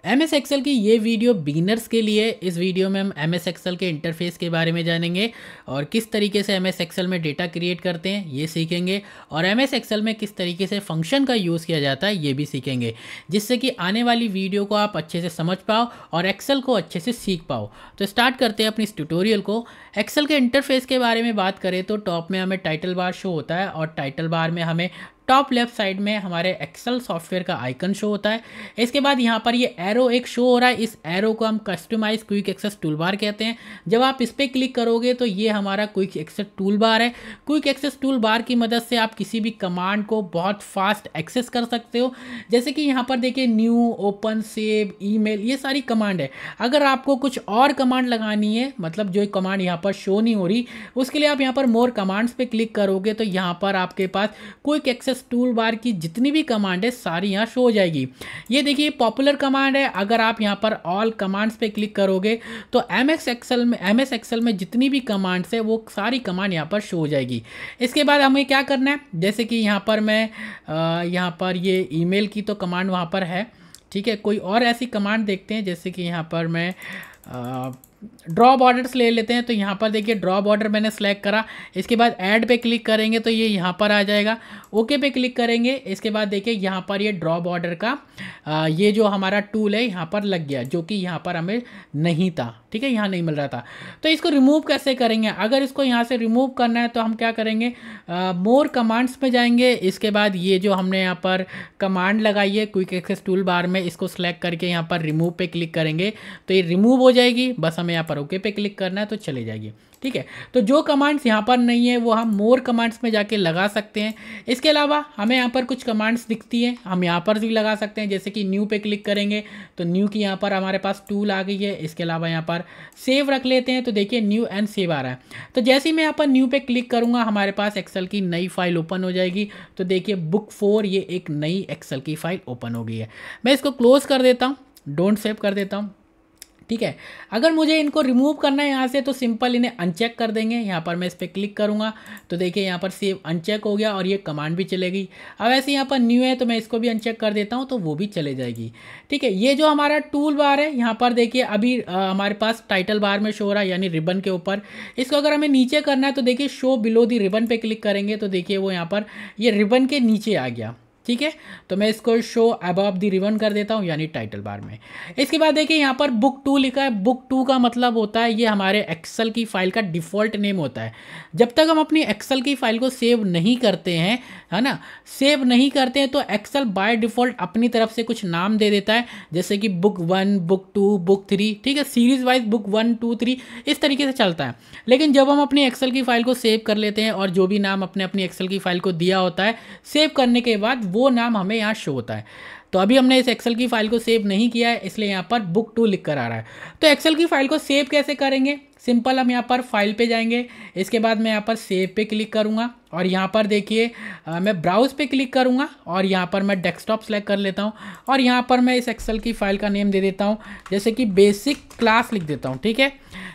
M S Excel की ये video beginners के लिए। इस वीडियो में हम एम एस एक्सेल के इंटरफेस के बारे में जानेंगे और किस तरीके से एम एस एक्सेल में डेटा क्रिएट करते हैं ये सीखेंगे, और एम एस एक्सेल में किस तरीके से फंक्शन का यूज़ किया जाता है ये भी सीखेंगे, जिससे कि आने वाली वीडियो को आप अच्छे से समझ पाओ और एक्सेल को अच्छे से सीख पाओ। तो स्टार्ट करते हैं अपनी इस ट्यूटोरियल को। एक्सेल के इंटरफेस के बारे में बात करें तो टॉप में हमें टाइटल बार शो होता है और टाइटल बार में हमें टॉप लेफ्ट साइड में हमारे एक्सेल सॉफ्टवेयर का आइकन शो होता है। इसके बाद यहाँ पर ये एरो एक शो हो रहा है, इस एरो को हम customise quick access toolbar कहते हैं। जब आप इस पर क्लिक करोगे तो ये हमारा क्विक एक्सेस टूल बार है। क्विक एक्सेस टूल बार की मदद से आप किसी भी कमांड को बहुत फास्ट एक्सेस कर सकते हो। जैसे कि यहाँ पर देखिए न्यू, ओपन, सेव, ईमेल, ये सारी कमांड है। अगर आपको कुछ और कमांड लगानी है, मतलब जो कमांड यहाँ पर शो नहीं हो रही, उसके लिए आप यहाँ पर मोर कमांड्स पे क्लिक करोगे तो यहाँ पर आपके पास क्विक एक्सेस टूल बार की जितनी भी कमांड है सारी यहाँ शो हो जाएगी। ये देखिए पॉपुलर कमांड है। अगर आप यहाँ पर ऑल कमांड्स पे क्लिक करोगे तो एम एस एक्सेल में जितनी भी कमांड्स है वो सारी कमांड यहाँ पर शो हो जाएगी। इसके बाद हमें क्या करना है, जैसे कि यहाँ पर मैं यहाँ पर ये ईमेल की तो कमांड वहाँ पर है, ठीक है। कोई और ऐसी कमांड देखते हैं, जैसे कि यहाँ पर मैं ड्रॉ बॉर्डर्स ले लेते हैं। तो यहाँ पर देखिए ड्रॉ बॉर्डर मैंने सेलेक्ट करा। इसके बाद ऐड पे क्लिक करेंगे तो ये यहाँ पर आ जाएगा। ओके पे क्लिक करेंगे। इसके बाद देखिए यहाँ पर ये ड्रॉ बॉर्डर का ये जो हमारा टूल है यहाँ पर लग गया, जो कि यहाँ पर हमें नहीं था, ठीक है, यहाँ नहीं मिल रहा था। तो इसको रिमूव कैसे करेंगे? अगर इसको यहाँ से रिमूव करना है तो हम क्या करेंगे, मोर कमांड्स में जाएंगे। इसके बाद ये जो हमने यहाँ पर कमांड लगाई है क्विक एक्सेस टूल बार में, इसको सेलेक्ट करके यहाँ पर रिमूव पे क्लिक करेंगे तो ये रिमूव हो जाएगी। बस हमें यहाँ पर ओके पे क्लिक करना है तो चले जाएगी, ठीक है। तो जो कमांड्स यहाँ पर नहीं है वो हम मोर कमांड्स में जाके लगा सकते हैं। इसके अलावा हमें यहाँ पर कुछ कमांड्स दिखती हैं, हम यहाँ पर भी लगा सकते हैं। जैसे कि न्यू पे क्लिक करेंगे तो न्यू की यहाँ पर हमारे पास टूल आ गई है। इसके अलावा यहाँ पर सेव रख लेते हैं तो देखिए न्यू एंड सेव आ रहा है। तो जैसे ही मैं यहाँ पर न्यू पे क्लिक करूँगा हमारे पास एक्सेल की नई फाइल ओपन हो जाएगी। तो देखिए बुक 4 ये एक नई एक्सेल की फाइल ओपन हो गई है। मैं इसको क्लोज कर देता हूँ, डोंट सेव कर देता हूँ, ठीक है। अगर मुझे इनको रिमूव करना है यहाँ से तो सिंपल इन्हें अनचेक कर देंगे। यहाँ पर मैं इस पर क्लिक करूँगा तो देखिए यहाँ पर सेव अनचेक हो गया और ये कमांड भी चलेगी। अब ऐसे यहाँ पर न्यू है तो मैं इसको भी अनचेक कर देता हूँ तो वो भी चले जाएगी, ठीक है। ये जो हमारा टूल बार है यहाँ पर देखिए अभी हमारे पास टाइटल बार में शो हो रहा है, यानी रिबन के ऊपर। इसको अगर हमें नीचे करना है तो देखिए शो बिलो दी रिबन पे क्लिक करेंगे तो देखिए वो यहाँ पर ये रिबन के नीचे आ गया, ठीक है। तो मैं इसको शो अबव द रिबन कर देता हूँ, यानी टाइटल बार में। इसके बाद देखिए यहाँ पर बुक 2 लिखा है। बुक 2 का मतलब होता है ये हमारे एक्सेल की फाइल का डिफ़ॉल्ट नेम होता है। जब तक हम अपनी एक्सेल की फाइल को सेव नहीं करते हैं, है ना, सेव नहीं करते हैं, तो एक्सेल बाय डिफ़ॉल्ट अपनी तरफ से कुछ नाम दे देता है, जैसे कि बुक 1, बुक 2, बुक 3, ठीक है। सीरीज़ वाइज बुक 1, 2, 3 इस तरीके से चलता है। लेकिन जब हम अपनी एक्सेल की फाइल को सेव कर लेते हैं और जो भी नाम अपनी एक्सेल की फाइल को दिया होता है, सेव करने के बाद वो नाम हमें यहाँ शो होता है। तो अभी हमने इस एक्सेल की फाइल को सेव नहीं किया है, इसलिए यहाँ पर बुक 2 लिख कर आ रहा है। तो एक्सेल की फाइल को सेव कैसे करेंगे? सिंपल, हम यहाँ पर फाइल पे जाएंगे। इसके बाद मैं यहाँ पर सेव पे क्लिक करूँगा और यहाँ पर देखिए मैं ब्राउज़ पे क्लिक करूँगा और यहाँ पर मैं डेस्कटॉप सेलेक्ट कर लेता हूँ और यहाँ पर मैं इस एक्सेल की फाइल का नेम दे देता हूँ, जैसे कि बेसिक क्लास लिख देता हूँ, ठीक है।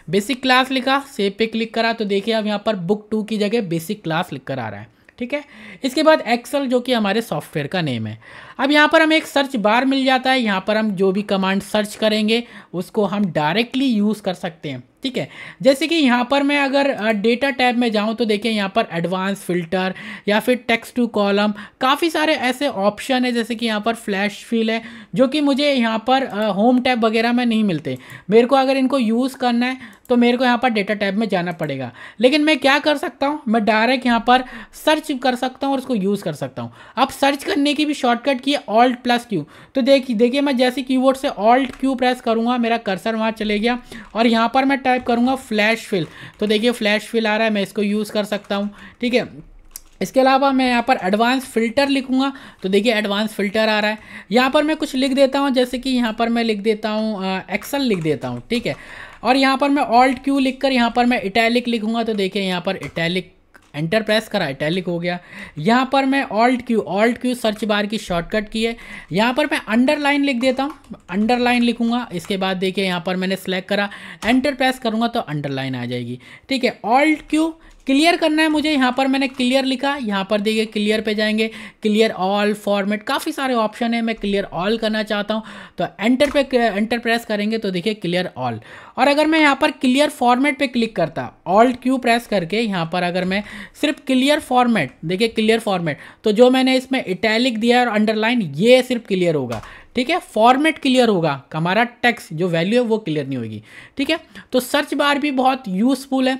बेसिक क्लास लिखा, सेव पे क्लिक करा तो देखिए अब यहाँ पर बुक 2 की जगह बेसिक क्लास लिख कर आ रहा है, ठीक है। इसके बाद एक्सेल जो कि हमारे सॉफ्टवेयर का नेम है। अब यहाँ पर हमें एक सर्च बार मिल जाता है। यहाँ पर हम जो भी कमांड सर्च करेंगे उसको हम डायरेक्टली यूज़ कर सकते हैं, ठीक है। जैसे कि यहाँ पर मैं अगर डेटा टैब में जाऊँ तो देखिए यहाँ पर एडवांस फिल्टर या फिर टेक्स्ट टू कॉलम, काफ़ी सारे ऐसे ऑप्शन है। जैसे कि यहाँ पर फ्लैश फिल है, जो कि मुझे यहाँ पर होम टैब वगैरह में नहीं मिलते। मेरे को अगर इनको यूज़ करना है तो मेरे को यहाँ पर डेटा टैब में जाना पड़ेगा। लेकिन मैं क्या कर सकता हूँ, मैं डायरेक्ट यहाँ पर सर्च कर सकता हूँ और उसको यूज़ कर सकता हूँ। अब सर्च करने की भी शॉर्टकट की Alt+Q। तो देखिए मैं जैसे कीबोर्ड से Alt+Q प्रेस करूँगा, मेरा कर्सर वहाँ चले गया और यहाँ पर मैं टाइप करूँगा फ्लैश फिल। तो देखिए फ्लैश फिल आ रहा है, मैं इसको यूज़ कर सकता हूँ, ठीक है। इसके अलावा मैं यहाँ पर एडवांस फ़िल्टर लिखूँगा तो देखिए एडवांस फ़िल्टर आ रहा है। यहाँ पर मैं कुछ लिख देता हूँ, जैसे कि यहाँ पर मैं लिख देता हूँ एक्सेल लिख देता हूँ, ठीक है। और यहाँ पर मैं Alt+Q लिख कर यहाँ पर मैं इटैलिक लिखूँगा तो देखिए यहाँ पर इटैलिक, एंटर प्रेस करा, इटैलिक हो गया। यहाँ पर मैं Alt+Q सर्च बार की शॉर्टकट की है। यहाँ पर मैं अंडरलाइन लिख देता हूँ, अंडरलाइन लिखूँगा। इसके बाद देखिए यहाँ पर मैंने सेलेक्ट करा, एंटर प्रेस करूँगा तो अंडरलाइन आ जाएगी, ठीक है। Alt+Q क्लियर करना है मुझे, यहाँ पर मैंने क्लियर लिखा, यहाँ पर देखिए क्लियर पे जाएंगे, क्लियर ऑल फॉर्मेट, काफ़ी सारे ऑप्शन है, मैं क्लियर ऑल करना चाहता हूँ तो एंटर प्रेस करेंगे तो देखिए क्लियर ऑल। और अगर मैं यहाँ पर क्लियर फॉर्मेट पे क्लिक करता, ऑल्ट क्यू प्रेस करके यहाँ पर अगर मैं सिर्फ क्लियर फॉर्मेट, देखिए क्लियर फॉर्मेट, तो जो मैंने इसमें इटैलिक दिया और अंडरलाइन ये सिर्फ क्लियर होगा, ठीक है। फॉर्मेट क्लियर होगा, हमारा टेक्स्ट जो वैल्यू है वो क्लियर नहीं होगी, ठीक है। तो सर्च बार भी बहुत यूजफुल है।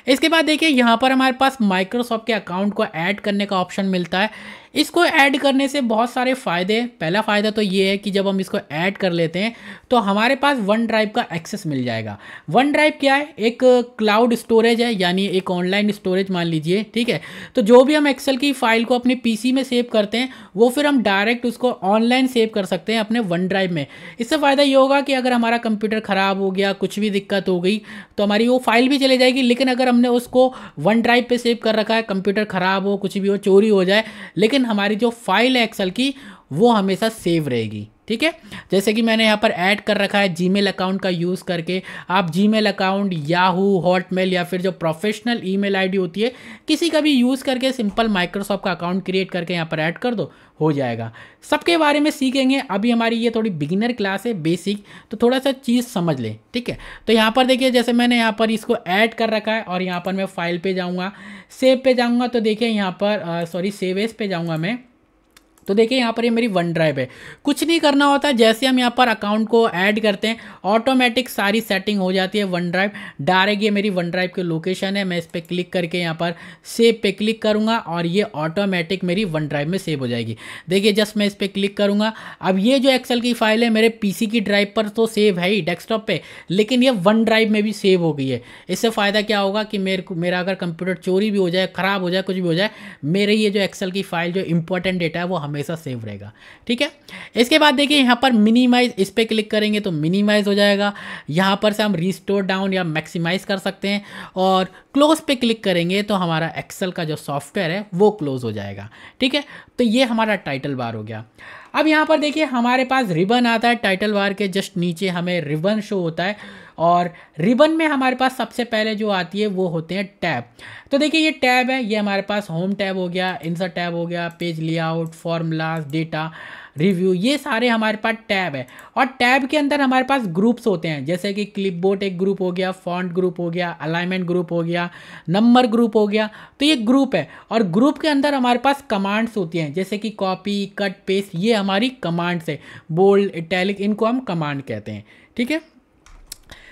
इसके बाद देखिए यहाँ पर हमारे पास माइक्रोसॉफ्ट के अकाउंट को ऐड करने का ऑप्शन मिलता है। इसको ऐड करने से बहुत सारे फ़ायदे, पहला फ़ायदा तो ये है कि जब हम इसको ऐड कर लेते हैं तो हमारे पास वन ड्राइव का एक्सेस मिल जाएगा। वन ड्राइव क्या है, एक क्लाउड स्टोरेज है, यानी एक ऑनलाइन स्टोरेज मान लीजिए, ठीक है। तो जो भी हम एक्सेल की फाइल को अपने पीसी में सेव करते हैं वो फिर हम डायरेक्ट उसको ऑनलाइन सेव कर सकते हैं अपने वन ड्राइव में। इससे फ़ायदा ये होगा कि अगर हमारा कंप्यूटर ख़राब हो गया, कुछ भी दिक्कत हो गई तो हमारी वो फाइल भी चले जाएगी, लेकिन अगर हमने उसको वन ड्राइव पे सेव कर रखा है, कंप्यूटर ख़राब हो, कुछ भी हो, चोरी हो जाए, लेकिन हमारी जो फाइल है एक्सेल की वो हमेशा सेव रहेगी, ठीक है। जैसे कि मैंने यहाँ पर ऐड कर रखा है जीमेल अकाउंट का यूज़ करके, आप जीमेल अकाउंट, याहू, हॉटमेल या फिर जो प्रोफेशनल ईमेल आईडी होती है किसी का भी यूज़ करके सिंपल माइक्रोसॉफ्ट का अकाउंट क्रिएट करके यहाँ पर ऐड कर दो, हो जाएगा। सबके बारे में सीखेंगे, अभी हमारी ये थोड़ी बिगिनर क्लास है, बेसिक, तो थोड़ा सा चीज़ समझ लें, ठीक है। तो यहाँ पर देखिए जैसे मैंने यहाँ पर इसको ऐड कर रखा है और यहाँ पर मैं फाइल पे जाऊँगा, सेव पे जाऊँगा तो देखिए यहाँ पर सेव एज पे जाऊँगा मैं, तो देखिए यहाँ पर ये मेरी वन ड्राइव है। कुछ नहीं करना होता, जैसे हम यहाँ पर अकाउंट को ऐड करते हैं ऑटोमेटिक सारी सेटिंग हो जाती है वन ड्राइव डायरेक्ट। ये मेरी वन ड्राइव की लोकेशन है, मैं इस पर क्लिक करके यहाँ पर सेव पे क्लिक करूँगा और ये ऑटोमेटिक मेरी वन ड्राइव में सेव हो जाएगी। देखिए जस्ट मैं इस पर क्लिक करूँगा, अब ये जो एक्सेल की फाइल है मेरे पीसी की ड्राइव पर तो सेव है ही डेस्कटॉप पे, लेकिन ये वन ड्राइव में भी सेव हो गई है। इससे फ़ायदा क्या होगा कि मेरा अगर कंप्यूटर चोरी भी हो जाए, ख़राब हो जाए, कुछ भी हो जाए, मेरे ये जो एक्सेल की फाइल जो इंपॉर्टेंट डेटा है वो हमेशा सेव रहेगा, ठीक है। इसके बाद देखिए यहाँ पर मिनिमाइज, इस पर क्लिक करेंगे तो मिनिमाइज हो जाएगा। यहाँ पर से हम रिस्टोर डाउन या मैक्सिमाइज कर सकते हैं और क्लोज पे क्लिक करेंगे तो हमारा एक्सेल का जो सॉफ्टवेयर है वो क्लोज हो जाएगा, ठीक है। तो ये हमारा टाइटल बार हो गया। अब यहाँ पर देखिए हमारे पास रिबन आता है, टाइटल बार के जस्ट नीचे हमें रिबन शो होता है और रिबन में हमारे पास सबसे पहले जो आती है वो होते हैं टैब। तो देखिए ये टैब है, ये हमारे पास होम टैब हो गया, इंसर्ट टैब हो गया, page layout, formulas, data, review, ये सारे हमारे पास टैब है। और टैब के अंदर हमारे पास ग्रुप्स होते हैं, जैसे कि क्लिपबोर्ड एक ग्रुप हो गया, फॉन्ट ग्रुप हो गया, अलाइनमेंट ग्रुप हो गया, नंबर ग्रुप हो गया। तो ये ग्रुप है और ग्रुप के अंदर हमारे पास कमांड्स होती हैं, जैसे कि कॉपी, कट, पेस्ट, ये हमारी कमांड्स है। बोल्ड, इटैलिक, इनको हम कमांड कहते हैं, ठीक है।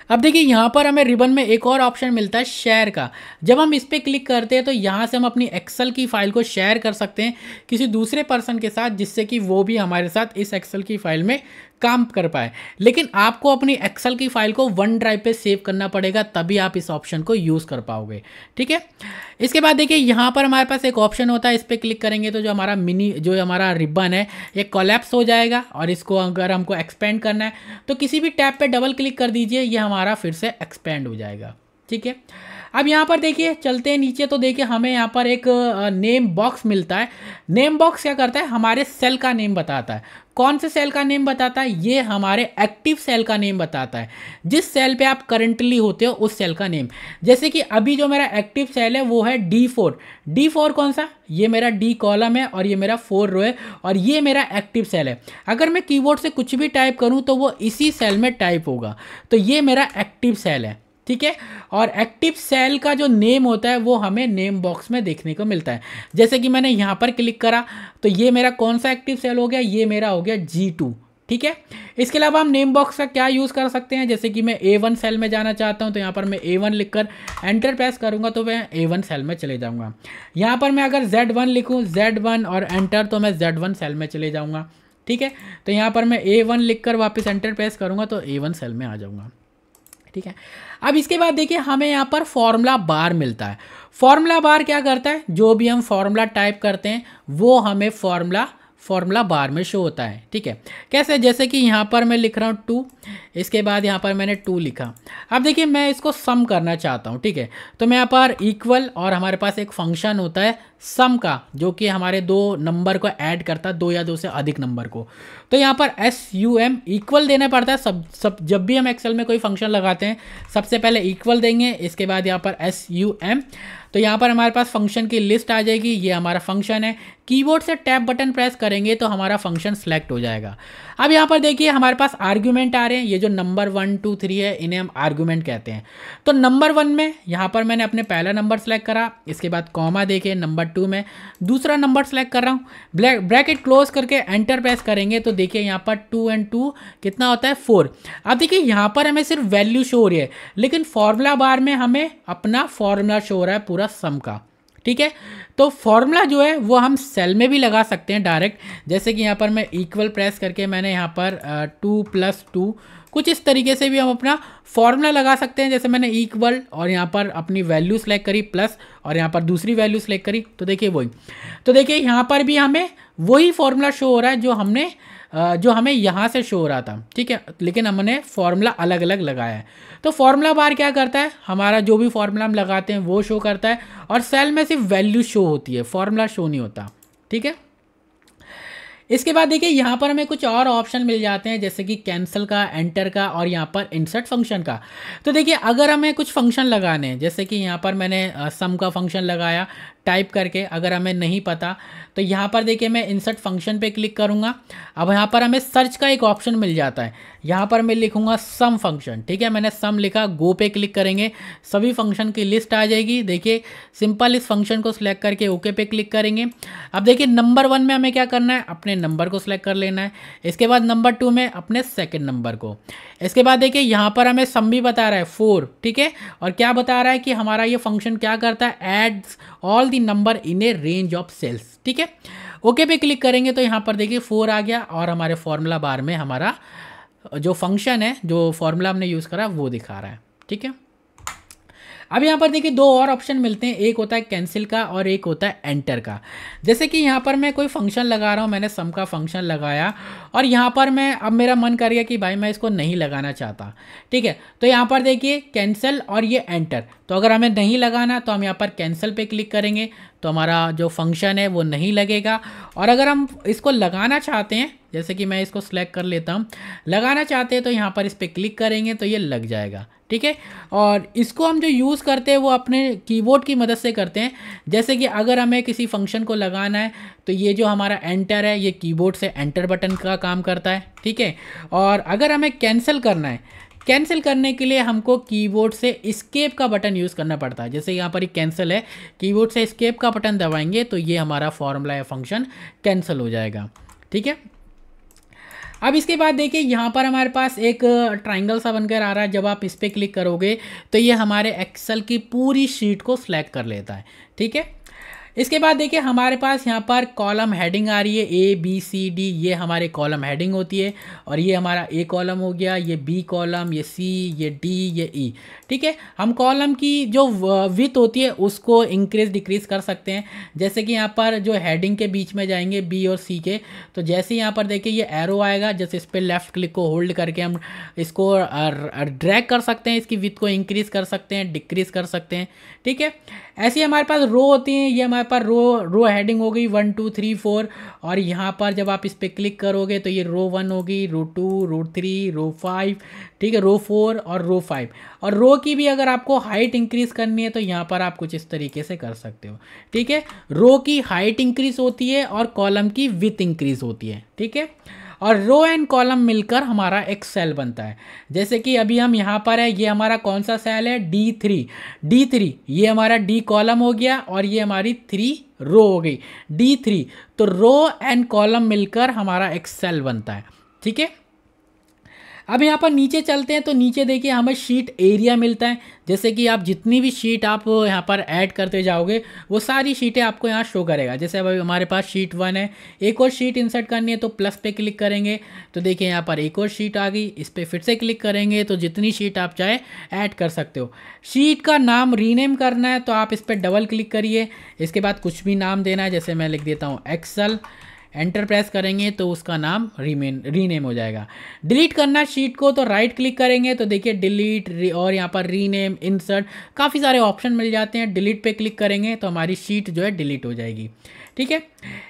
अब देखिए यहाँ पर हमें रिबन में एक और ऑप्शन मिलता है शेयर का। जब हम इस पर क्लिक करते हैं तो यहाँ से हम अपनी एक्सेल की फाइल को शेयर कर सकते हैं किसी दूसरे पर्सन के साथ, जिससे कि वो भी हमारे साथ इस एक्सेल की फाइल में काम कर पाए। लेकिन आपको अपनी एक्सेल की फाइल को वन ड्राइव पे सेव करना पड़ेगा, तभी आप इस ऑप्शन को यूज़ कर पाओगे, ठीक है। इसके बाद देखिए यहाँ पर हमारे पास एक ऑप्शन होता है, इस पर क्लिक करेंगे तो जो हमारा रिबन है ये कोलैप्स हो जाएगा और इसको अगर हमको एक्सपेंड करना है तो किसी भी टैब पे डबल क्लिक कर दीजिए, ये हमारा फिर से एक्सपेंड हो जाएगा, ठीक है। अब यहाँ पर देखिए चलते हैं नीचे तो देखिए हमें यहाँ पर एक नेम बॉक्स मिलता है। नेम बॉक्स क्या करता है, हमारे सेल का नेम बताता है। कौन से सेल का नेम बताता है, ये हमारे एक्टिव सेल का नेम बताता है। जिस सेल पे आप करंटली होते हो उस सेल का नेम। जैसे कि अभी जो मेरा एक्टिव सेल है वो है D4। D4 कौन सा, ये मेरा D कॉलम है और ये मेरा 4 रो है और ये मेरा एक्टिव सेल है। अगर मैं कीबोर्ड से कुछ भी टाइप करूं तो वो इसी सेल में टाइप होगा, तो ये मेरा एक्टिव सेल है, ठीक है। और एक्टिव सेल का जो नेम होता है वो हमें नेम बॉक्स में देखने को मिलता है। जैसे कि मैंने यहाँ पर क्लिक करा तो ये मेरा कौन सा एक्टिव सेल हो गया, ये मेरा हो गया G2, ठीक है। इसके अलावा हम नेम बॉक्स का क्या यूज़ कर सकते हैं, जैसे कि मैं A1 सेल में जाना चाहता हूं तो यहाँ पर मैं A1 लिखकर एंटर प्रेस करूंगा तो मैं A1 सेल में चले जाऊंगा। यहाँ पर मैं अगर Z1 लिखूँ, Z1 और एंटर, तो मैं Z1 सेल में चले जाऊँगा, ठीक है। तो यहाँ पर मैं A1 लिखकर वापस एंटर प्रेस करूँगा तो A1 सेल में आ जाऊँगा, ठीक है। अब इसके बाद देखिए हमें यहाँ पर फॉर्मूला बार मिलता है। फॉर्मूला बार क्या करता है, जो भी हम फॉर्मूला टाइप करते हैं वो हमें फॉर्मूला बार में शो होता है। ठीक है, कैसे, जैसे कि यहाँ पर मैं लिख रहा हूँ 2, इसके बाद यहाँ पर मैंने 2 लिखा। अब देखिए मैं इसको सम करना चाहता हूँ। ठीक है, तो मैं यहाँ पर इक्वल, और हमारे पास एक फंक्शन होता है सम का, जो कि हमारे दो नंबर को ऐड करता है, दो या दो से अधिक नंबर को। तो यहाँ पर SUM इक्वल देना पड़ता है। सब जब भी हम एक्सेल में कोई फंक्शन लगाते हैं सबसे पहले इक्वल देंगे, इसके बाद यहाँ पर SUM। तो यहाँ पर हमारे पास फंक्शन की लिस्ट आ जाएगी, ये हमारा फंक्शन है। कीबोर्ड से टैब बटन प्रेस करेंगे तो हमारा फंक्शन सेलेक्ट हो जाएगा। अब यहाँ पर देखिए हमारे पास आर्ग्यूमेंट आ रहे हैं, ये जो नंबर 1 2 3 है इन्हें हम आर्ग्यूमेंट कहते हैं। तो नंबर 1 में यहाँ पर मैंने अपने पहला नंबर सेलेक्ट करा, इसके बाद कॉमा देके नंबर 2 में दूसरा नंबर सेलेक्ट कर रहा हूँ, ब्रैकेट क्लोज करके एंटर प्रेस करेंगे तो देखिए यहाँ पर 2 and 2 कितना होता है 4। अब देखिए यहाँ पर हमें सिर्फ वैल्यू शो हो रही है, लेकिन फॉर्मूला बार में हमें अपना फॉर्मूला शो हो रहा है पूरा सम का। ठीक है, तो फॉर्मूला जो है वो हम सेल में भी लगा सकते हैं डायरेक्ट, जैसे कि यहाँ पर मैं इक्वल प्रेस करके मैंने यहाँ पर 2 + 2 कुछ इस तरीके से भी हम अपना फॉर्मूला लगा सकते हैं। जैसे मैंने इक्वल और यहाँ पर अपनी वैल्यू सेलेक्ट करी प्लस और यहाँ पर दूसरी वैल्यू सेलेक्ट करी, तो देखिए वही। तो देखिए यहाँ पर भी हमें वही फॉर्मूला शो हो रहा है जो हमें यहाँ से शो हो रहा था। ठीक है, लेकिन हमने फॉर्मूला अलग अलग लगाया है। तो फॉर्मूला बार क्या करता है, हमारा जो भी फॉर्मूला हम लगाते हैं वो शो करता है, और सेल में सिर्फ वैल्यू शो होती है, फॉर्मूला शो नहीं होता। ठीक है, इसके बाद देखिए यहाँ पर हमें कुछ और ऑप्शन मिल जाते हैं, जैसे कि कैंसिल का, एंटर का, और यहाँ पर इंसर्ट फंक्शन का। तो देखिए अगर हमें कुछ फंक्शन लगाने हैं, जैसे कि यहाँ पर मैंने सम का फंक्शन लगाया टाइप करके, अगर हमें नहीं पता तो यहाँ पर देखिए मैं इंसर्ट फंक्शन पे क्लिक करूँगा। अब यहाँ पर हमें सर्च का एक ऑप्शन मिल जाता है, यहाँ पर मैं लिखूँगा सम फंक्शन। ठीक है, मैंने सम लिखा, गो पे क्लिक करेंगे, सभी फंक्शन की लिस्ट आ जाएगी। देखिए सिंपल इस फंक्शन को सिलेक्ट करके ओके पे क्लिक करेंगे। अब देखिए नंबर 1 में हमें क्या करना है, अपने नंबर को सिलेक्ट कर लेना है, इसके बाद नंबर 2 में अपने सेकेंड नंबर को। इसके बाद देखिए यहाँ पर हमें सम भी बता रहा है 4। ठीक है, और क्या बता रहा है कि हमारा ये फंक्शन क्या करता है, adds all the number in a range of cells. ठीक है, ओके पे क्लिक करेंगे तो यहाँ पर देखिए 4 आ गया, और हमारे फॉर्मूला बार में हमारा जो फंक्शन है, जो फॉर्मूला हमने यूज़ करा वो दिखा रहा है। ठीक है, अब यहाँ पर देखिए दो और ऑप्शन मिलते हैं, एक होता है कैंसिल का और एक होता है एंटर का। जैसे कि यहाँ पर मैं कोई फंक्शन लगा रहा हूँ, मैंने सम का फंक्शन लगाया, और यहाँ पर मैं अब मेरा मन कर गया कि भाई मैं इसको नहीं लगाना चाहता। ठीक है, तो यहाँ पर देखिए कैंसिल और ये एंटर। तो अगर हमें नहीं लगाना तो हम यहाँ पर कैंसिल पे क्लिक करेंगे तो हमारा जो फंक्शन है वो नहीं लगेगा। और अगर हम इसको लगाना चाहते हैं, जैसे कि मैं इसको सिलेक्ट कर लेता हूँ, लगाना चाहते हैं तो यहाँ पर इस पर क्लिक करेंगे तो ये लग जाएगा। ठीक है, और इसको हम जो यूज़ करते हैं वो अपने कीबोर्ड की मदद से करते हैं। जैसे कि अगर हमें किसी फंक्शन को लगाना है तो ये जो हमारा एंटर है ये कीबोर्ड से एंटर बटन का काम करता है। ठीक है, और अगर हमें कैंसिल करना है, कैंसिल करने के लिए हमको कीबोर्ड से एस्केप का बटन यूज़ करना पड़ता है। जैसे यहाँ पर ही कैंसिल है, कीबोर्ड से एस्केप का बटन दबाएंगे तो ये हमारा फॉर्मूला या फंक्शन कैंसिल हो जाएगा। ठीक है, अब इसके बाद देखिए यहाँ पर हमारे पास एक ट्रायंगल सा बनकर आ रहा है। जब आप इस पर क्लिक करोगे तो ये हमारे एक्सेल की पूरी शीट को सिलेक्ट कर लेता है। ठीक है, इसके बाद देखिए हमारे पास यहाँ पर कॉलम हेडिंग आ रही है, ABCD, ये हमारे कॉलम हेडिंग होती है, और ये हमारा A कॉलम हो गया, ये B कॉलम, ये C, ये D, ये E। ठीक है, हम कॉलम की जो विड्थ होती है उसको इंक्रीज डिक्रीज कर सकते हैं। जैसे कि यहाँ पर जो हेडिंग के बीच में जाएंगे B और C के, तो जैसे यहाँ पर देखिए ये एरो आएगा, जैसे इस पर लेफ्ट क्लिक को होल्ड करके हम इसको ड्रैग कर सकते हैं, इसकी विड्थ को इंक्रीज कर सकते हैं, डिक्रीज कर सकते हैं। ठीक है, ऐसी हमारे पास रो होती हैं, ये हमारे पास रो हेडिंग हो गई 1 2 3 4, और यहाँ पर जब आप इस पर क्लिक करोगे तो ये रो 1 होगी, रो 2, रो 3, रो 5, ठीक है, रो 4 और रो 5। और रो की भी अगर आपको हाइट इंक्रीज करनी है तो यहाँ पर आप कुछ इस तरीके से कर सकते हो। ठीक है, रो की हाइट इंक्रीज होती है और कॉलम की विड्थ इंक्रीज होती है। ठीक है, और रो एंड कॉलम मिलकर हमारा एक सेल बनता है। जैसे कि अभी हम यहाँ पर है, ये हमारा कौन सा सेल है, D3, ये हमारा D कॉलम हो गया और ये हमारी 3 रो हो गई, D3। तो रो एंड कॉलम मिलकर हमारा एक सेल बनता है। ठीक है, अब यहाँ पर नीचे चलते हैं तो नीचे देखिए हमें शीट एरिया मिलता है। जैसे कि आप जितनी भी शीट आप यहाँ पर ऐड करते जाओगे वो सारी शीटें आपको यहाँ शो करेगा। जैसे अभी हमारे पास शीट 1 है, एक और शीट इंसर्ट करनी है तो प्लस पे क्लिक करेंगे तो देखिए यहाँ पर एक और शीट आ गई, इस पर फिर से क्लिक करेंगे तो जितनी शीट आप चाहे ऐड कर सकते हो। शीट का नाम रीनेम करना है तो आप इस पर डबल क्लिक करिए, इसके बाद कुछ भी नाम देना है, जैसे मैं लिख देता हूँ एक्सेल। एंटर प्रेस करेंगे तो उसका नाम रीनेम हो जाएगा। डिलीट करना शीट को तो राइट क्लिक करेंगे तो देखिए डिलीट और यहाँ पर रीनेम, इंसर्ट, काफ़ी सारे ऑप्शन मिल जाते हैं। डिलीट पे क्लिक करेंगे तो हमारी शीट जो है डिलीट हो जाएगी। ठीक है,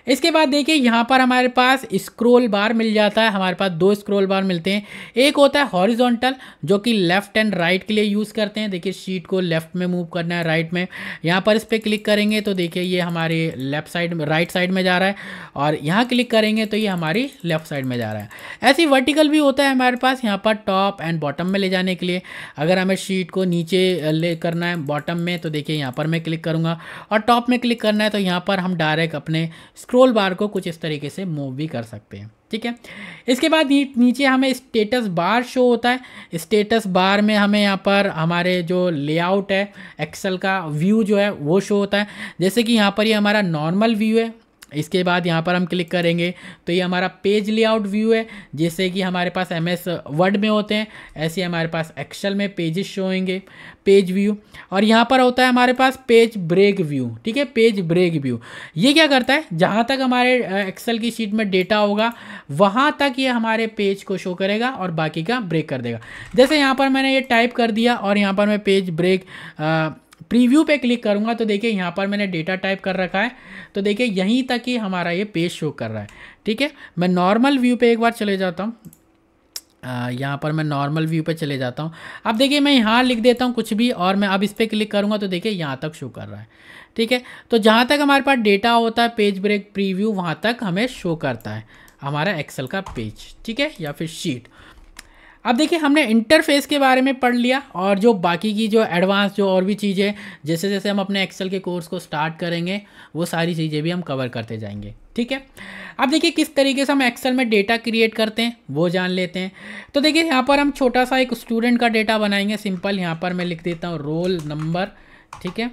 इसके बाद देखिए यहाँ पर हमारे पास स्क्रॉल बार मिल जाता है। हमारे पास दो स्क्रॉल बार मिलते हैं, एक होता है हॉरिजॉन्टल जो कि लेफ्ट एंड राइट के लिए यूज़ करते हैं। देखिए शीट को लेफ्ट में मूव करना है, राइट में, यहाँ पर इस पर क्लिक करेंगे तो देखिए ये हमारे लेफ्ट साइड में, राइट साइड में जा रहा है, और यहाँ क्लिक करेंगे तो ये हमारी लेफ्ट साइड में जा रहा है। ऐसी वर्टिकल भी होता है हमारे पास यहाँ पर टॉप एंड बॉटम में ले जाने के लिए। अगर हमें शीट को नीचे ले करना है बॉटम में तो देखिए यहाँ पर मैं क्लिक करूँगा, और टॉप में क्लिक करना है तो यहाँ पर हम डायरेक्ट अपने स्क्रॉल बार को कुछ इस तरीके से मूव भी कर सकते हैं। ठीक है, इसके बाद नीचे हमें स्टेटस बार शो होता है। स्टेटस बार में हमें यहाँ पर हमारे जो लेआउट है एक्सेल का व्यू जो है वो शो होता है। जैसे कि यहाँ पर ये हमारा नॉर्मल व्यू है, इसके बाद यहाँ पर हम क्लिक करेंगे तो ये हमारा पेज लेआउट व्यू है, जैसे कि हमारे पास एमएस वर्ड में होते हैं ऐसे हमारे पास एक्सेल में पेजेस शो होंगे, पेज व्यू। और यहाँ पर होता है हमारे पास पेज ब्रेक व्यू। ठीक है, पेज ब्रेक व्यू ये क्या करता है, जहाँ तक हमारे एक्सेल की शीट में डेटा होगा वहाँ तक ये हमारे पेज को शो करेगा और बाकी का ब्रेक कर देगा। जैसे यहाँ पर मैंने ये टाइप कर दिया और यहाँ पर मैं पेज ब्रेक प्रीव्यू पे क्लिक करूंगा तो देखिए यहाँ पर मैंने डेटा टाइप कर रखा है, तो देखिए यहीं तक ही हमारा ये पेज शो कर रहा है। ठीक है, मैं नॉर्मल व्यू पे एक बार चले जाता हूँ, यहाँ पर मैं नॉर्मल व्यू पे चले जाता हूँ। अब देखिए मैं यहाँ लिख देता हूँ कुछ भी और मैं अब इस पर क्लिक करूँगा तो देखिए यहाँ तक शो कर रहा है। ठीक है, तो जहाँ तक हमारे पास डेटा होता है पेज ब्रेक प्रीव्यू वहाँ तक हमें शो करता है हमारा एक्सेल का पेज। ठीक है, या फिर शीट। अब देखिए हमने इंटरफेस के बारे में पढ़ लिया, और जो बाकी की जो एडवांस जो और भी चीज़ें जैसे जैसे हम अपने एक्सेल के कोर्स को स्टार्ट करेंगे वो सारी चीज़ें भी हम कवर करते जाएंगे। ठीक है, अब देखिए किस तरीके से हम एक्सेल में डेटा क्रिएट करते हैं वो जान लेते हैं। तो देखिए यहाँ पर हम छोटा सा एक स्टूडेंट का डेटा बनाएंगे सिंपल। यहाँ पर मैं लिख देता हूँ रोल नंबर। ठीक है,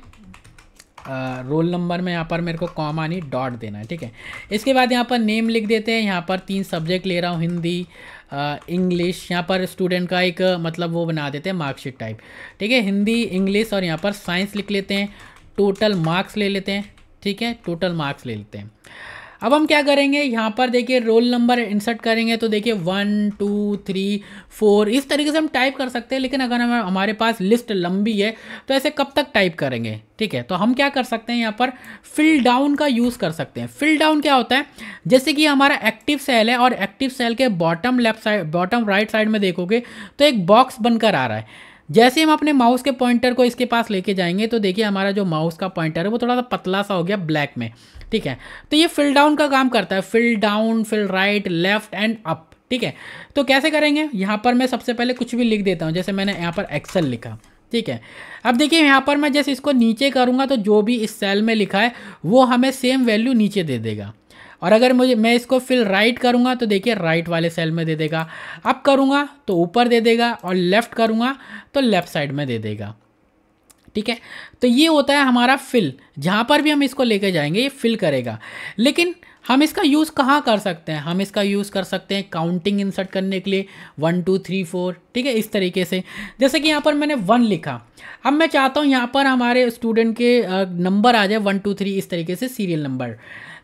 रोल नंबर में यहाँ पर मेरे को कॉमा नहीं डॉट देना है। ठीक है, इसके बाद यहाँ पर नेम लिख देते हैं। यहाँ पर 3 सब्जेक्ट ले रहा हूँ, हिंदी इंग्लिश। यहाँ पर स्टूडेंट का एक मतलब वो बना देते हैं मार्कशीट टाइप। ठीक है, हिंदी इंग्लिश और यहाँ पर साइंस लिख लेते हैं। टोटल मार्क्स ले लेते हैं। ठीक है, टोटल मार्क्स ले लेते हैं। अब हम क्या करेंगे, यहाँ पर देखिए रोल नंबर इंसर्ट करेंगे तो देखिए 1 2 3 4 इस तरीके से हम टाइप कर सकते हैं। लेकिन अगर हमारे पास लिस्ट लंबी है तो ऐसे कब तक टाइप करेंगे। ठीक है, तो हम क्या कर सकते हैं, यहाँ पर फिल डाउन का यूज़ कर सकते हैं। फिल डाउन क्या होता है, जैसे कि हमारा एक्टिव सेल है और एक्टिव सेल के bottom left side bottom right side में देखोगे तो एक बॉक्स बनकर आ रहा है। जैसे हम अपने माउस के पॉइंटर को इसके पास लेके जाएंगे तो देखिए हमारा जो माउस का पॉइंटर है वो थोड़ा सा पतला सा हो गया ब्लैक में। ठीक है, तो ये फिल डाउन का काम करता है, fill down, fill right, left and up. ठीक है, तो कैसे करेंगे, यहाँ पर मैं सबसे पहले कुछ भी लिख देता हूँ, जैसे मैंने यहाँ पर एक्सेल लिखा। ठीक है, अब देखिए यहाँ पर मैं जैसे इसको नीचे करूँगा तो जो भी इस सेल में लिखा है वो हमें सेम वैल्यू नीचे दे देगा। और अगर मैं इसको फिल राइट करूँगा तो देखिए राइट वाले सेल में दे देगा, अप करूँगा तो ऊपर दे देगा, और लेफ़्ट करूँगा तो लेफ़्ट साइड में दे देगा। ठीक है, तो ये होता है हमारा फिल। जहाँ पर भी हम इसको लेके जाएंगे ये फिल करेगा। लेकिन हम इसका यूज़ कहाँ कर सकते हैं, हम इसका यूज़ कर सकते हैं काउंटिंग इंसर्ट करने के लिए 1 2 3 4। ठीक है, इस तरीके से जैसे कि यहाँ पर मैंने 1 लिखा, अब मैं चाहता हूँ यहाँ पर हमारे स्टूडेंट के नंबर आ जाए 1 2 3 इस तरीके से सीरियल नंबर।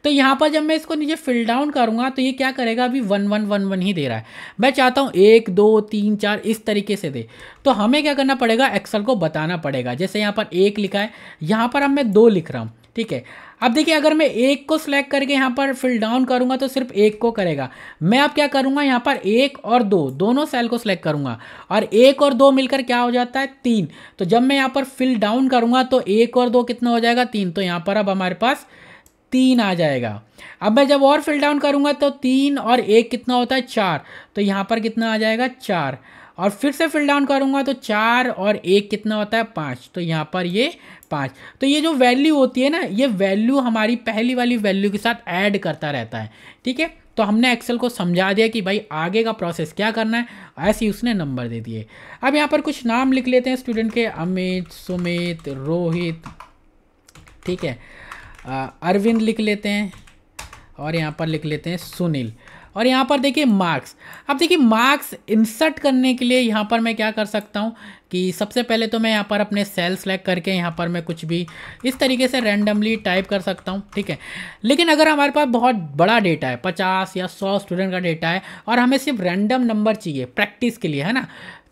तो यहाँ पर जब मैं इसको नीचे फिल डाउन करूँगा तो ये क्या करेगा, अभी 1 1 1 1 ही दे रहा है। मैं चाहता हूँ 1 2 3 4 इस तरीके से दे, तो हमें क्या करना पड़ेगा, एक्सेल को बताना पड़ेगा। जैसे यहाँ पर 1 लिखा है, यहाँ पर अब मैं 2 लिख रहा हूँ। ठीक है, अब देखिए अगर मैं 1 को सिलेक्ट करके यहाँ पर फिल डाउन करूँगा तो सिर्फ 1 को करेगा। मैं अब क्या करूँगा, यहाँ पर 1 और 2 दोनों सेल को सिलेक्ट करूँगा, और 1 और 2 मिलकर क्या हो जाता है 3। तो जब मैं यहाँ पर फिल डाउन करूँगा तो 1 और 2 कितना हो जाएगा 3। तो यहाँ पर अब हमारे पास 3 आ जाएगा। अब मैं जब और फिल डाउन करूँगा तो 3 और 1 कितना होता है 4। तो यहाँ पर कितना आ जाएगा 4। और फिर से फिल डाउन करूँगा तो 4 और 1 कितना होता है 5। तो यहाँ पर ये 5। तो ये जो वैल्यू होती है ना, ये वैल्यू हमारी पहली वाली वैल्यू के साथ ऐड करता रहता है। ठीक है, तो हमने एक्सेल को समझा दिया कि भाई आगे का प्रोसेस क्या करना है, ऐसे ही उसने नंबर दे दिए। अब यहाँ पर कुछ नाम लिख लेते हैं स्टूडेंट के, अमित, सुमित, रोहित। ठीक है, अरविंद लिख लेते हैं, और यहाँ पर लिख लेते हैं सुनील। और यहाँ पर देखिए मार्क्स। अब देखिए मार्क्स इंसर्ट करने के लिए यहाँ पर मैं क्या कर सकता हूँ कि सबसे पहले तो मैं यहाँ पर अपने सेल सेलेक्ट करके यहाँ पर मैं कुछ भी इस तरीके से रैंडमली टाइप कर सकता हूँ, ठीक है। लेकिन अगर हमारे पास बहुत बड़ा डेटा है, 50 या 100 स्टूडेंट का डेटा है और हमें सिर्फ रैंडम नंबर चाहिए प्रैक्टिस के लिए, है ना,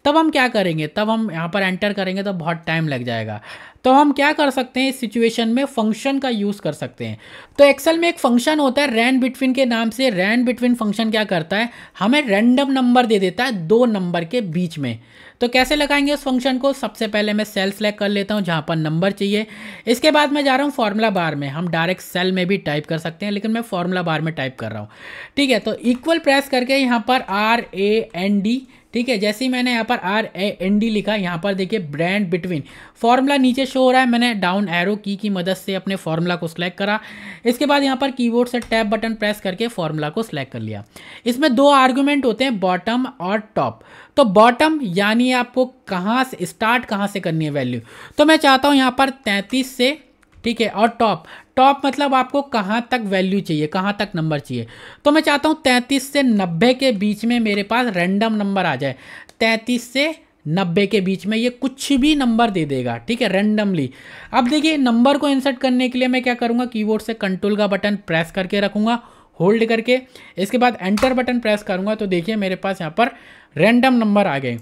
तब हम क्या करेंगे, तब हम यहाँ पर एंटर करेंगे तो बहुत टाइम लग जाएगा। तो हम क्या कर सकते हैं इस सिचुएशन में, फंक्शन का यूज़ कर सकते हैं। तो एक्सेल में एक फंक्शन होता है रैंड बिटवीन के नाम से। रैंड बिटवीन फंक्शन क्या करता है, हमें रैंडम नंबर दे देता है दो नंबर के बीच में। तो कैसे लगाएंगे उस फंक्शन को, सबसे पहले मैं सेल सेलेक्ट कर लेता हूँ जहाँ पर नंबर चाहिए। इसके बाद मैं जा रहा हूँ फॉर्मूला बार में, हम डायरेक्ट सेल में भी टाइप कर सकते हैं लेकिन मैं फॉर्मूला बार में टाइप कर रहा हूँ, ठीक है। तो इक्वल प्रेस करके यहाँ पर RAND, ठीक है। जैसे ही मैंने यहाँ पर RAND लिखा, यहाँ पर देखिए ब्रैंड बिटवीन फॉर्मूला नीचे शो हो रहा है। मैंने डाउन एरो की मदद से अपने फॉर्मूला को सिलेक्ट करा। इसके बाद यहाँ पर कीबोर्ड से टैब बटन प्रेस करके फॉर्मूला को सिलेक्ट कर लिया। इसमें दो आर्गुमेंट होते हैं, बॉटम और टॉप। तो बॉटम यानी आपको कहाँ से स्टार्ट, कहाँ से करनी है वैल्यू, तो मैं चाहता हूँ यहाँ पर 33 से, ठीक है। और टॉप मतलब आपको कहाँ तक वैल्यू चाहिए, कहाँ तक नंबर चाहिए, तो मैं चाहता हूँ 33 से 90 के बीच में मेरे पास रैंडम नंबर आ जाए। 33 से 90 के बीच में ये कुछ भी नंबर दे देगा, ठीक है, रैंडमली। अब देखिए नंबर को इंसर्ट करने के लिए मैं क्या करूँगा, कीबोर्ड से कंट्रोल का बटन प्रेस करके रखूँगा, होल्ड करके। इसके बाद एंटर बटन प्रेस करूँगा तो देखिए मेरे पास यहाँ पर रैंडम नंबर आ गए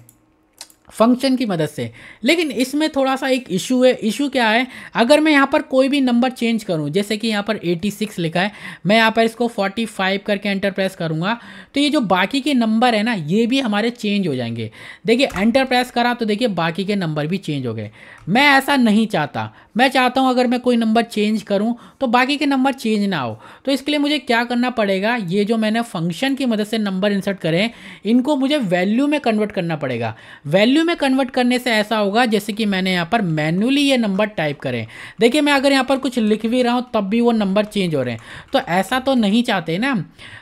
फंक्शन की मदद से। लेकिन इसमें थोड़ा सा एक इशू है। इशू क्या है, अगर मैं यहाँ पर कोई भी नंबर चेंज करूँ, जैसे कि यहाँ पर 86 लिखा है, मैं यहाँ पर इसको 45 करके एंटर प्रेस करूँगा तो ये जो बाकी के नंबर है ना, ये भी हमारे चेंज हो जाएंगे। देखिए एंटर प्रेस करा तो देखिए बाकी के नंबर भी चेंज हो गए। मैं ऐसा नहीं चाहता। मैं चाहता हूँ अगर मैं कोई नंबर चेंज करूँ तो बाकी के नंबर चेंज ना हो। तो इसके लिए मुझे क्या करना पड़ेगा, ये जो मैंने फंक्शन की मदद से नंबर इंसर्ट करें, इनको मुझे वैल्यू में कन्वर्ट करना पड़ेगा। वैल्यू में कन्वर्ट करने से ऐसा होगा जैसे कि मैंने यहाँ पर मैन्युअली ये नंबर टाइप करें। देखिए मैं अगर यहाँ पर कुछ लिख भी रहा हूँ तब भी वो नंबर चेंज हो रहे हैं, तो ऐसा तो नहीं चाहते ना।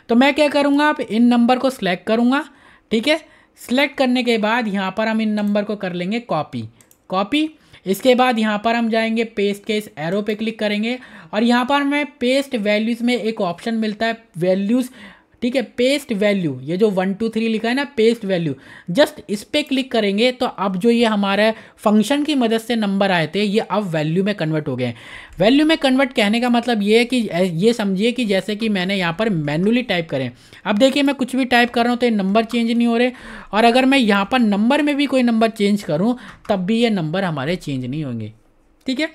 तो मैं क्या करूँगा, अब इन नंबर को सिलेक्ट करूँगा, ठीक है। सिलेक्ट करने के बाद यहाँ पर हम इन नंबर को कर लेंगे कॉपी। इसके बाद यहाँ पर हम जाएंगे पेस्ट के इस एरो पे क्लिक करेंगे और यहाँ पर हमें पेस्ट वैल्यूज़ में एक ऑप्शन मिलता है वैल्यूज़, ठीक है, पेस्ट वैल्यू, ये जो 1 2 3 लिखा है ना, पेस्ट वैल्यू, जस्ट इस पर क्लिक करेंगे तो अब जो ये हमारा फंक्शन की मदद से नंबर आए थे ये अब वैल्यू में कन्वर्ट हो गए। वैल्यू में कन्वर्ट कहने का मतलब ये है कि ये समझिए कि जैसे कि मैंने यहाँ पर मैन्युअली टाइप करें। अब देखिए मैं कुछ भी टाइप कर रहा हूँ तो ये नंबर चेंज नहीं हो रहे, और अगर मैं यहाँ पर नंबर में भी कोई नंबर चेंज करूँ तब भी ये नंबर हमारे चेंज नहीं होंगे, ठीक है।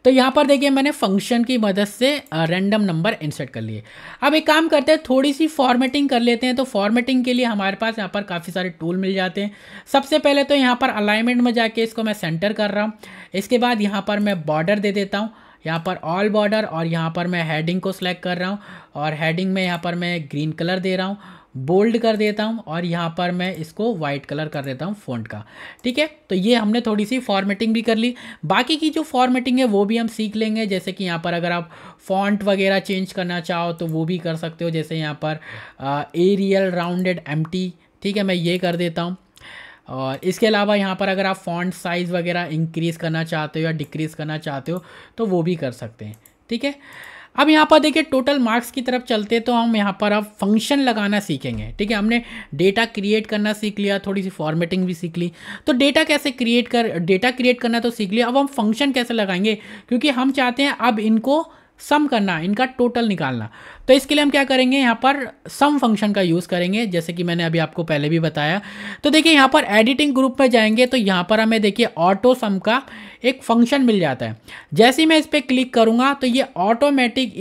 तो यहाँ पर देखिए मैंने फंक्शन की मदद से रैंडम नंबर इंसर्ट कर लिए। अब एक काम करते हैं, थोड़ी सी फॉर्मेटिंग कर लेते हैं। तो फॉर्मेटिंग के लिए हमारे पास यहाँ पर काफ़ी सारे टूल मिल जाते हैं। सबसे पहले तो यहाँ पर अलाइनमेंट में जाके इसको मैं सेंटर कर रहा हूँ। इसके बाद यहाँ पर मैं बॉर्डर दे देता हूँ, यहाँ पर ऑल बॉर्डर, और यहाँ पर मैं हेडिंग को सिलेक्ट कर रहा हूँ और हेडिंग में यहाँ पर मैं ग्रीन कलर दे रहा हूँ, बोल्ड कर देता हूँ, और यहाँ पर मैं इसको वाइट कलर कर देता हूँ फ़ॉन्ट का, ठीक है। तो ये हमने थोड़ी सी फॉर्मेटिंग भी कर ली। बाकी की जो फॉर्मेटिंग है वो भी हम सीख लेंगे, जैसे कि यहाँ पर अगर आप फ़ॉन्ट वगैरह चेंज करना चाहो तो वो भी कर सकते हो। जैसे यहाँ पर एरियल राउंडेड एम्प्टी, ठीक है, मैं ये कर देता हूँ। और इसके अलावा यहाँ पर अगर आप फ़ॉन्ट साइज़ वगैरह इंक्रीज़ करना चाहते हो या डिक्रीज़ करना चाहते हो तो वो भी कर सकते हैं, ठीक है। अब यहाँ पर देखिए टोटल मार्क्स की तरफ चलते हैं तो हम यहाँ पर अब फंक्शन लगाना सीखेंगे, ठीक है। हमने डेटा क्रिएट करना सीख लिया, थोड़ी सी फॉर्मेटिंग भी सीख ली। तो डेटा क्रिएट करना तो सीख लिया, अब हम फंक्शन कैसे लगाएंगे, क्योंकि हम चाहते हैं अब इनको सम करना, इनका टोटल निकालना। तो इसके लिए हम क्या करेंगे, यहाँ पर सम फंक्शन का यूज़ करेंगे, जैसे कि मैंने अभी आपको पहले भी बताया। तो देखिए यहाँ पर एडिटिंग ग्रुप में जाएंगे तो यहाँ पर हमें देखिए ऑटो सम का एक फंक्शन मिल जाता है। जैसे ही मैं इस पर क्लिक करूँगा तो ये ऑटोमेटिक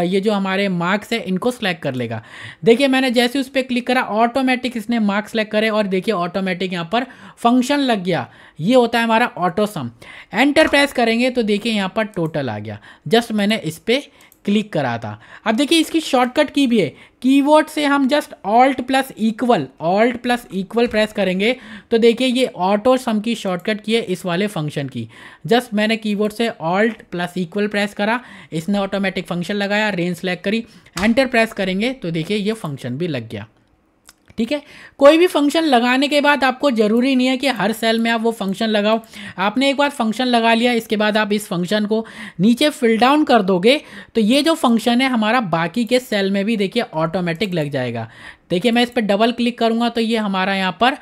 ये जो हमारे मार्क्स है इनको सेलेक्ट कर लेगा। देखिए मैंने जैसे उस पर क्लिक करा ऑटोमेटिक इसने मार्क्स सेलेक्ट करे और देखिए ऑटोमेटिक यहाँ पर फंक्शन लग गया। ये होता है हमारा ऑटो सम। एंटर प्रेस करेंगे तो देखिए यहाँ पर टोटल आ गया, जस्ट मैंने इस पर क्लिक करा था। अब देखिए इसकी शॉर्टकट की भी है, कीबोर्ड से हम just alt plus equal press करेंगे तो देखिए ये ऑटो सम की शॉर्टकट की है इस वाले फंक्शन की। जस्ट मैंने कीबोर्ड से ऑल्ट प्लस इक्वल प्रेस करा, इसने ऑटोमेटिक फंक्शन लगाया, रेंज सेलेक्ट करी, एंटर प्रेस करेंगे तो देखिए ये फंक्शन भी लग गया। ठीक है। कोई भी फंक्शन लगाने के बाद आपको ज़रूरी नहीं है कि हर सेल में आप वो फंक्शन लगाओ। आपने एक बार फंक्शन लगा लिया, इसके बाद आप इस फंक्शन को नीचे फिल डाउन कर दोगे तो ये जो फंक्शन है हमारा बाकी के सेल में भी देखिए ऑटोमेटिक लग जाएगा। देखिए मैं इस पर डबल क्लिक करूंगा तो ये हमारा यहाँ पर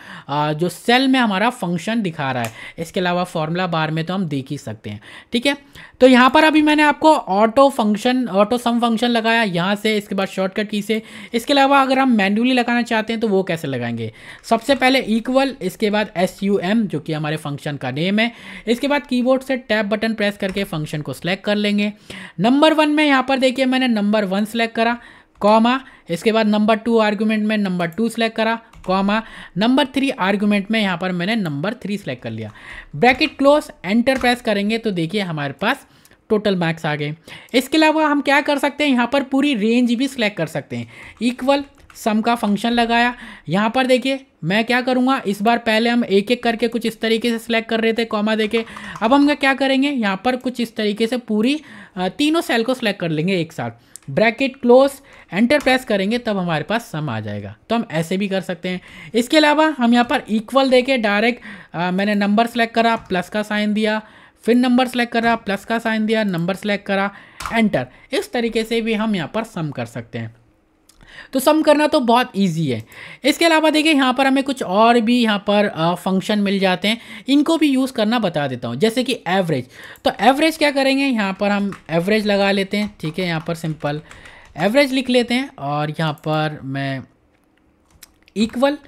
जो सेल में हमारा फंक्शन दिखा रहा है। इसके अलावा फॉर्मूला बार में तो हम देख ही सकते हैं, ठीक है। तो यहाँ पर अभी मैंने आपको ऑटो सम फंक्शन लगाया यहाँ से, इसके बाद शॉर्टकट की से। इसके अलावा अगर हम मैन्युअली लगाना चाहते हैं तो वो कैसे लगाएंगे? सबसे पहले इक्वल, इसके बाद SUM जो कि हमारे फंक्शन का नेम है। इसके बाद कीबोर्ड से टैब बटन प्रेस करके फंक्शन को सिलेक्ट कर लेंगे। नंबर 1 में यहाँ पर देखिए मैंने नंबर 1 सेलेक्ट करा, कॉमा, इसके बाद नंबर 2 आर्गुमेंट में नंबर 2 सेलेक्ट करा, कॉमा, नंबर 3 आर्गुमेंट में यहाँ पर मैंने नंबर 3 सेलेक्ट कर लिया। ब्रैकेट क्लोज, एंटर प्रेस करेंगे तो देखिए हमारे पास टोटल मार्क्स आ गए। इसके अलावा हम क्या कर सकते हैं, यहाँ पर पूरी रेंज भी सिलेक्ट कर सकते हैं। इक्वल सम का फंक्शन लगाया, यहाँ पर देखिए मैं क्या करूँगा, इस बार पहले हम एक एक करके कुछ इस तरीके से सिलेक्ट कर रहे थे, कॉमा देके। अब हम क्या करेंगे, यहाँ पर कुछ इस तरीके से पूरी तीनों सेल को सिलेक्ट कर लेंगे एक साथ। ब्रैकेट क्लोज, एंटर प्रेस करेंगे तब हमारे पास सम आ जाएगा। तो हम ऐसे भी कर सकते हैं। इसके अलावा हम यहाँ पर इक्वल देके डायरेक्ट मैंने नंबर सेलेक्ट करा, प्लस का साइन दिया, फिर नंबर सेलेक्ट करा, प्लस का साइन दिया, नंबर सेलेक्ट करा, एंटर। इस तरीके से भी हम यहाँ पर सम कर सकते हैं। तो सम करना तो बहुत इजी है। इसके अलावा देखिए यहाँ पर हमें कुछ और भी यहाँ पर फंक्शन मिल जाते हैं, इनको भी यूज़ करना बता देता हूँ। जैसे कि एवरेज, तो एवरेज क्या करेंगे, यहाँ पर हम एवरेज लगा लेते हैं, ठीक है। यहाँ पर सिंपल एवरेज लिख लेते हैं और यहाँ पर मैं इक्वल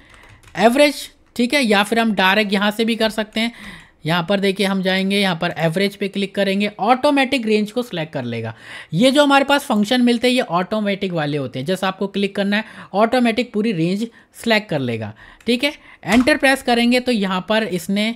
एवरेज, ठीक है। या फिर हम डायरेक्ट यहाँ से भी कर सकते हैं। यहाँ पर देखिए हम जाएंगे, यहाँ पर एवरेज पे क्लिक करेंगे, ऑटोमेटिक रेंज को सिलेक्ट कर लेगा। ये जो हमारे पास फंक्शन मिलते हैं ये ऑटोमेटिक वाले होते हैं, जैसे आपको क्लिक करना है ऑटोमेटिक पूरी रेंज सिलेक्ट कर लेगा, ठीक है। एंटर प्रेस करेंगे तो यहाँ पर इसने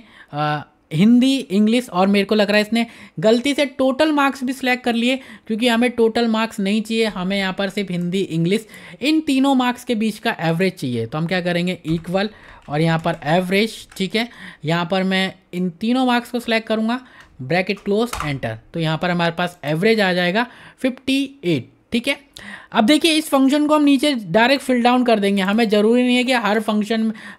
हिंदी, इंग्लिश और मेरे को लग रहा है इसने गलती से टोटल मार्क्स भी सिलेक्ट कर लिए, क्योंकि हमें टोटल मार्क्स नहीं चाहिए, हमें यहाँ पर सिर्फ हिंदी, इंग्लिश इन तीनों मार्क्स के बीच का एवरेज चाहिए। तो हम क्या करेंगे, इक्वल और यहाँ पर एवरेज, ठीक है। यहाँ पर मैं इन तीनों मार्क्स को सिलेक्ट करूँगा, ब्रैकेट क्लोज, एंटर। तो यहाँ पर हमारे पास एवरेज आ जाएगा 58, ठीक है। अब देखिए इस फंक्शन को हम नीचे डायरेक्ट फिल डाउन कर देंगे, हमें ज़रूरी नहीं है कि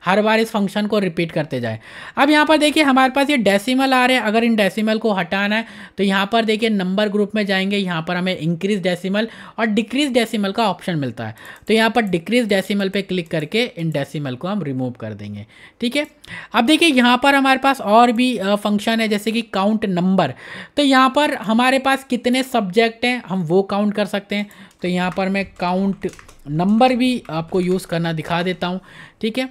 हर बार इस फंक्शन को रिपीट करते जाए। अब यहाँ पर देखिए हमारे पास ये डेसिमल आ रहे हैं, अगर इन डेसिमल को हटाना है तो यहाँ पर देखिए नंबर ग्रुप में जाएंगे, यहाँ पर हमें इंक्रीज डेसिमल और डिक्रीज डेसिमल का ऑप्शन मिलता है। तो यहाँ पर डिक्रीज डेसिमल पे क्लिक करके इन डेसिमल को हम रिमूव कर देंगे, ठीक है। अब देखिए यहाँ पर हमारे पास और भी फंक्शन है, जैसे कि काउंट नंबर। तो यहाँ पर हमारे पास कितने सब्जेक्ट हैं हम वो काउंट कर सकते हैं। तो यहाँ पर मैं काउंट नंबर भी आपको यूज़ करना दिखा देता हूँ, ठीक है।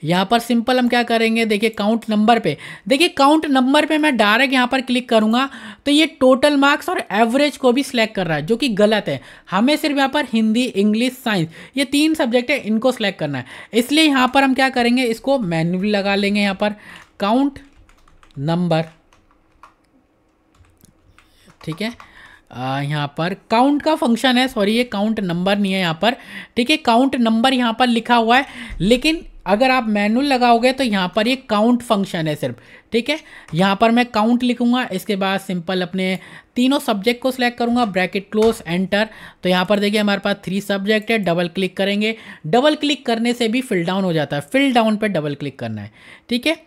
यहाँ पर सिंपल हम क्या करेंगे, देखिए काउंट नंबर पे, देखिए काउंट नंबर पे मैं डायरेक्ट यहाँ पर क्लिक करूँगा तो ये टोटल मार्क्स और एवरेज को भी सिलेक्ट कर रहा है, जो कि गलत है। हमें सिर्फ यहाँ पर हिंदी, इंग्लिश, साइंस ये 3 सब्जेक्ट है, इनको सिलेक्ट करना है। इसलिए यहाँ पर हम क्या करेंगे, इसको मैन्युअली लगा लेंगे। यहाँ पर काउंट नंबर, ठीक है। यहाँ पर काउंट का फंक्शन है, सॉरी ये काउंट नंबर नहीं है यहाँ पर, ठीक है। काउंट नंबर यहाँ पर लिखा हुआ है, लेकिन अगर आप मैनुअल लगाओगे तो यहाँ पर ये काउंट फंक्शन है सिर्फ, ठीक है। यहाँ पर मैं काउंट लिखूंगा, इसके बाद सिंपल अपने तीनों सब्जेक्ट को सिलेक्ट करूंगा, ब्रैकेट क्लोज, एंटर। तो यहाँ पर देखिए हमारे पास 3 सब्जेक्ट है, डबल क्लिक करेंगे, डबल क्लिक करने से भी फिल डाउन हो जाता है, फिल डाउन पर डबल क्लिक करना है, ठीक है।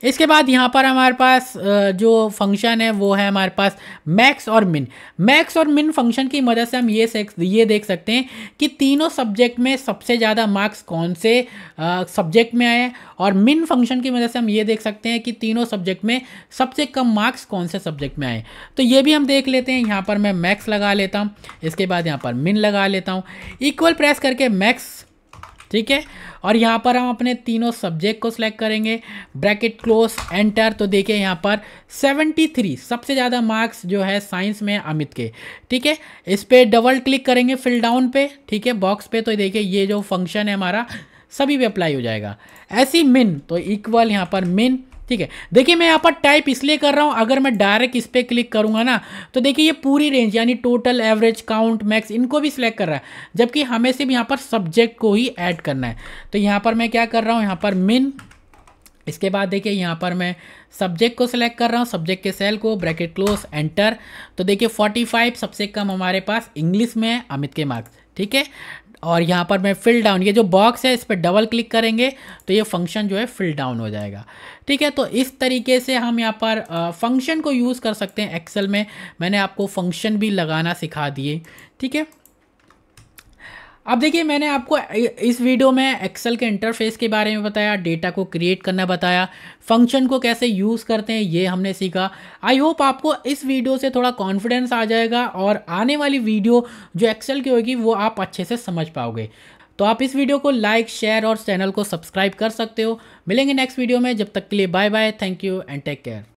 इसके बाद यहाँ पर हमारे पास जो फंक्शन है वो है हमारे पास मैक्स और मिन। मैक्स और मिन फंक्शन की मदद से हम ये देख सकते हैं कि तीनों सब्जेक्ट में सबसे ज़्यादा मार्क्स कौन से सब्जेक्ट में आए, और मिन फंक्शन की मदद से हम ये देख सकते हैं कि तीनों सब्जेक्ट में सबसे कम मार्क्स कौन से सब्जेक्ट में आए। तो ये भी हम देख लेते हैं। यहाँ पर मैं मैक्स लगा लेता हूँ, इसके बाद यहाँ पर मिन लगा लेता हूँ, इक्वल प्रेस करके मैक्स, ठीक है। और यहाँ पर हम अपने तीनों सब्जेक्ट को सिलेक्ट करेंगे, ब्रैकेट क्लोज, एंटर। तो देखिए यहाँ पर 73 सबसे ज़्यादा मार्क्स जो है साइंस में अमित के, ठीक है। इस पर डबल क्लिक करेंगे फिल डाउन पे, ठीक है, बॉक्स पे। तो देखिए ये जो फंक्शन है हमारा सभी पे अप्लाई हो जाएगा। ऐसी मिन, तो इक्वल यहाँ पर मिन, ठीक है। देखिए मैं यहाँ पर टाइप इसलिए कर रहा हूँ, अगर मैं डायरेक्ट इस पर क्लिक करूँगा ना तो देखिए ये पूरी रेंज यानी टोटल, एवरेज, काउंट, मैक्स इनको भी सिलेक्ट कर रहा है, जबकि हमें सिर्फ यहाँ पर सब्जेक्ट को ही ऐड करना है। तो यहाँ पर मैं क्या कर रहा हूँ, यहाँ पर मिन, इसके बाद देखिए यहाँ पर मैं सब्जेक्ट को सिलेक्ट कर रहा हूँ, सब्जेक्ट के सेल को, ब्रैकेट क्लोज, एंटर। तो देखिए 45 सबसे कम हमारे पास इंग्लिश में है अमित के मार्क्स, ठीक है। और यहाँ पर मैं फिल डाउन, ये जो बॉक्स है इस पर डबल क्लिक करेंगे तो ये फंक्शन जो है फिल डाउन हो जाएगा। ठीक है, तो इस तरीके से हम यहाँ पर फंक्शन को यूज़ कर सकते हैं एक्सेल में। मैंने आपको फंक्शन भी लगाना सिखा दिए। ठीक है, अब देखिए मैंने आपको इस वीडियो में एक्सेल के इंटरफेस के बारे में बताया, डेटा को क्रिएट करना बताया, फंक्शन को कैसे यूज़ करते हैं ये हमने सीखा। आई होप आपको इस वीडियो से थोड़ा कॉन्फिडेंस आ जाएगा और आने वाली वीडियो जो एक्सेल की होगी वो आप अच्छे से समझ पाओगे। तो आप इस वीडियो को लाइक, शेयर और चैनल को सब्सक्राइब कर सकते हो। मिलेंगे नेक्स्ट वीडियो में, जब तक के लिए bye bye, thank you and take care.